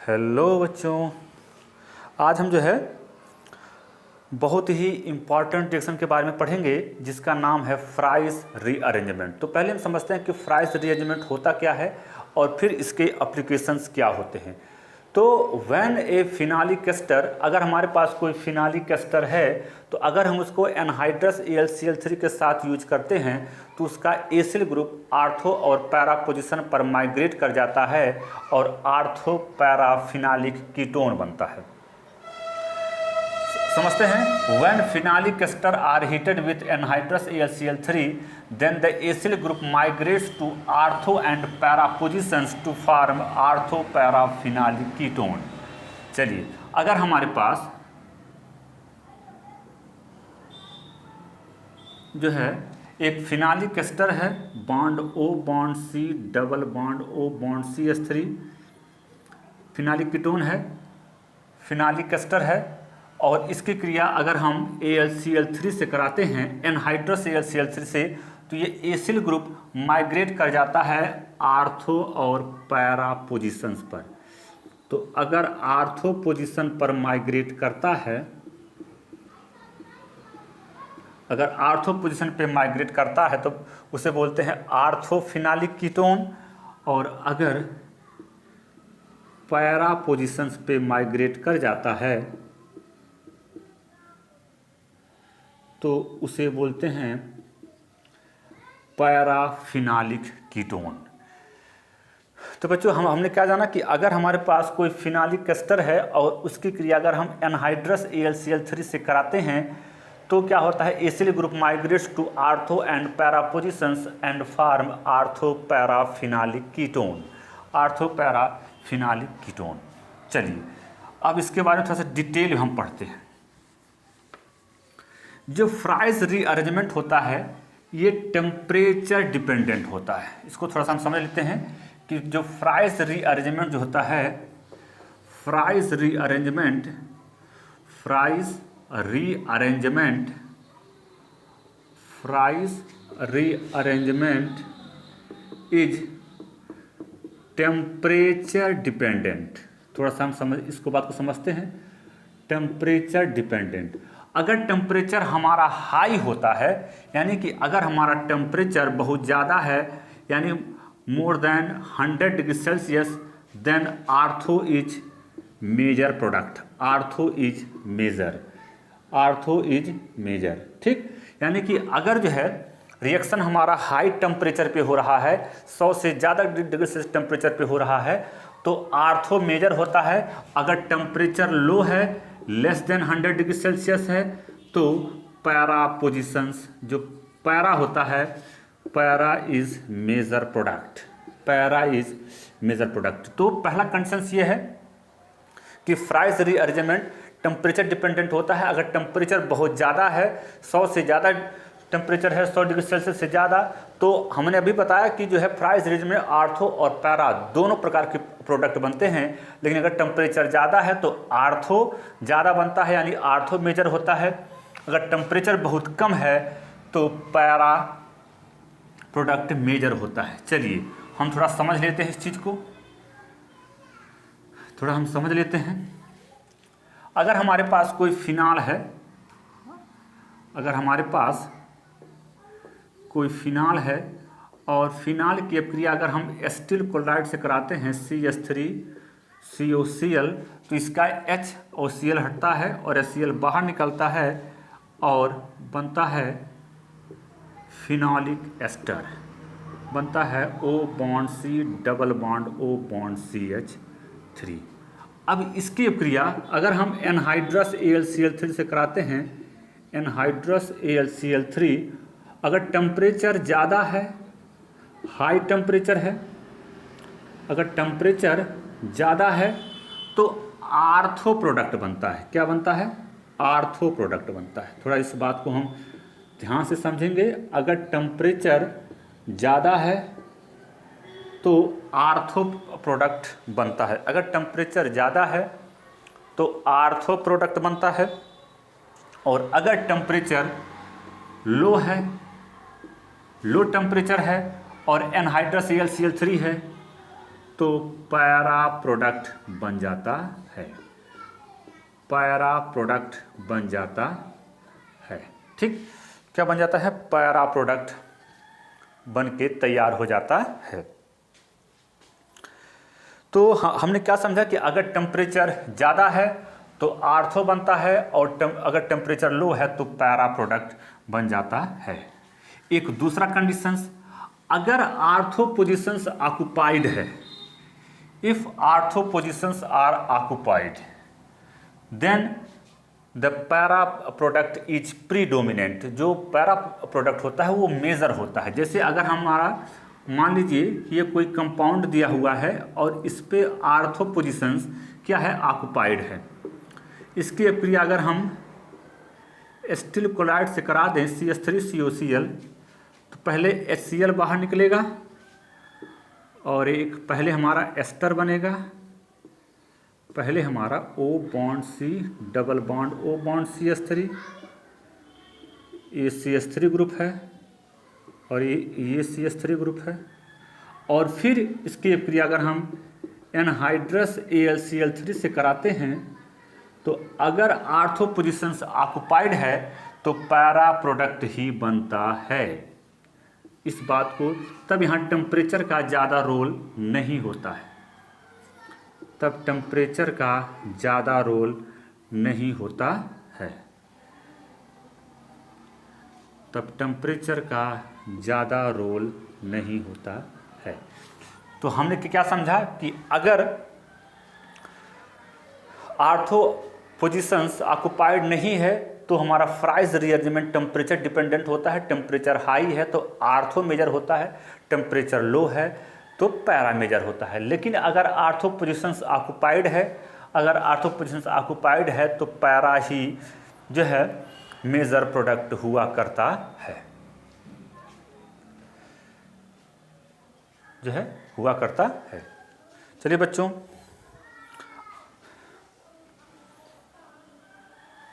Hello बच्चों, आज हम जो है बहुत ही इम्पॉर्टेंट रिएक्शन के बारे में पढ़ेंगे जिसका नाम है फ्राइज रीअरेंजमेंट। तो पहले हम समझते हैं कि फ्राइज रीअरेंजमेंट होता क्या है और फिर इसके एप्लीकेशंस क्या होते हैं। तो व्हेन ए फिनालिक एस्टर, अगर हमारे पास कोई फिनालिक एस्टर है तो अगर हम उसको एनहाइड्रस AlCl3 के साथ यूज करते हैं तो उसका एसिल ग्रुप आर्थो और पैरा पोजीशन पर माइग्रेट कर जाता है और आर्थो पैरा फिनालिक कीटोन बनता है। समझते हैं, when phenolic ester are heated with anhydrous AlCl3 then the acyl group migrates to ortho and para positions to form ortho para phenolic ketone। चलिए, अगर हमारे पास जो है एक फिनालिक एस्टर है, bond O bond C double bond O bond CH3 phenolic ketone है, phenolic ester है और इसकी क्रिया अगर हम AlCl3 से कराते हैं, एनहाइड्रस AlCl3 से, तो ये एसिल ग्रुप माइग्रेट कर जाता है आर्थो और पैरा पोजीशंस पर। तो अगर आर्थो पोजीशन पर माइग्रेट करता है, अगर आर्थो पोजीशन पे माइग्रेट करता है तो उसे बोलते हैं आर्थो फिनालिक कीटोन, और अगर पैरा पोजीशंस पे माइग्रेट कर जाता है तो उसे बोलते हैं पैराफिनालिक कीटोन। तो बच्चों, हमने क्या जाना कि अगर हमारे पास कोई फिनालिक एस्टर है और उसकी क्रिया अगर हम एनहाइड्रस AlCl3 से कराते हैं तो क्या होता है, acyl group migrates to ortho and para positions and form ortho paraphenolic ketone, ortho paraphenolic ketone. चलिए, अब इसके बारे में थोड़ा सा डिटेल हम पढ़ते हैं। जो फ्राइज रीअरेंजमेंट होता है ये टेम्परेचर डिपेंडेंट होता है। इसको थोड़ा सा हम समझ लेते हैं कि जो फ्राइज रीअरेंजमेंट जो होता है, fries rearrangement is temperature dependent. थोड़ा सा हम इसको बात को समझते हैं। टेम्परेचर डिपेंडेंट, अगर टेम्परेचर हमारा हाई होता है, यानी कि अगर हमारा टेम्परेचर बहुत ज़्यादा है, यानी more than 100 degree Celsius, then ortho is major product, ortho is major. ठीक, यानी कि अगर जो है रिएक्शन हमारा हाई टेम्परेचर पे हो रहा है, 100 से ज़्यादा डिग्री सेल्सियस टेम्परेचर पे हो रहा है तो आर्थो मेजर होता है। अगर टेम्परेचर लो है, लेस देन 100 डिग्री सेल्सियस है, तो पैरा पोजीशंस, जो पैरा होता है, para is major product, para is major product. तो पहला कंडीशन ये है कि फ्राइज रीअरेंजमेंट टेम्परेचर डिपेंडेंट होता है। अगर टेम्परेचर बहुत ज़्यादा है, 100 से ज़्यादा टेम्परेचर है, 100 डिग्री सेल्सियस से ज़्यादा, तो हमने अभी बताया कि जो है फ्राइज रीजन में आर्थो और पैरा दोनों प्रकार के प्रोडक्ट बनते हैं। लेकिन अगर टेम्परेचर ज़्यादा है तो आर्थो ज़्यादा बनता है, यानी आर्थो मेजर होता है। अगर टेम्परेचर बहुत कम है तो पैरा प्रोडक्ट मेजर होता है। चलिए, हम थोड़ा समझ लेते हैं इस चीज़ को, थोड़ा हम समझ लेते हैं। अगर हमारे पास कोई फिनाल है, अगर हमारे पास कोई फिनाल है और फिनाल की क्रिया अगर हम एसिटिल क्लोराइड से कराते हैं, CH3COCl, तो इसका HOCl हटता है और HCl बाहर निकलता है और बनता है फिनोलिक एस्टर, बनता है O bond C double bond O bond CH3। अब इसकी क्रिया अगर हम एनहाइड्रस AlCl3 से कराते हैं, एनहाइड्रस AlCl3, अगर टेम्परेचर ज़्यादा है, हाई टेम्परेचर है, अगर टेम्परेचर ज़्यादा है तो आर्थो प्रोडक्ट बनता है। क्या बनता है? आर्थो प्रोडक्ट बनता है। थोड़ा इस बात को हम ध्यान से समझेंगे। अगर टेम्परेचर ज़्यादा है तो आर्थो प्रोडक्ट बनता है, अगर टेम्परेचर ज़्यादा है तो आर्थो प्रोडक्ट बनता है, और अगर टेम्परेचर लो है, लो टेम्परेचर है और एनहाइड्रस AlCl3 है तो पैरा प्रोडक्ट बन जाता है, पैरा प्रोडक्ट बन जाता है। ठीक, क्या बन जाता है? पैरा प्रोडक्ट बन के तैयार हो जाता है। तो हमने क्या समझा कि अगर टेम्परेचर ज़्यादा है तो आर्थो बनता है, और अगर टेम्परेचर लो है तो पैरा प्रोडक्ट बन जाता है। एक दूसरा कंडीशंस, अगर आर्थो पोजिशंस ऑक्युपाइड है, if ortho positions are occupied, then the para product is predominant. जो पैरा प्रोडक्ट होता है वो मेजर होता है। जैसे अगर हमारा मान लीजिए कि ये कोई कंपाउंड दिया हुआ है और इस पे आर्थो पोजिशंस क्या है? ऑक्युपाइड है। इसकी क्रिया अगर हम स्टील क्लोराइड से करा दें CH3COCl, तो पहले HCl बाहर निकलेगा और एक पहले हमारा एस्टर बनेगा, पहले हमारा O bond C double bond O bond CH3, ये CH3 ग्रुप है और ये CH3 ग्रुप है। और फिर इसकी क्रिया अगर हम एनहाइड्रस AlCl3 से कराते हैं तो अगर आर्थो पोजिशंस ऑक्युपाइड है तो पैरा प्रोडक्ट ही बनता है। इस बात को, तब यहाँ टेम्परेचर का ज़्यादा रोल नहीं होता है, तब टेम्परेचर का ज़्यादा रोल नहीं होता है, तब टेम्परेचर का ज़्यादा रोल नहीं होता है। तो हमने क्या समझा कि अगर आर्थो पोजिशंस ऑक्युपाइड नहीं है तो हमारा फ्राइज रीअरेंजमेंट टेम्परेचर डिपेंडेंट होता है। टेम्परेचर हाई है तो आर्थो मेजर होता है, टेम्परेचर लो है तो पैरा मेजर होता है। लेकिन अगर आर्थो पोजिशंस ऑक्युपाइड है, अगर आर्थो पोजिशंस ऑक्युपाइड है तो पैरा ही जो है मेजर प्रोडक्ट हुआ करता है, जो है हुआ करता है। चलिए बच्चों,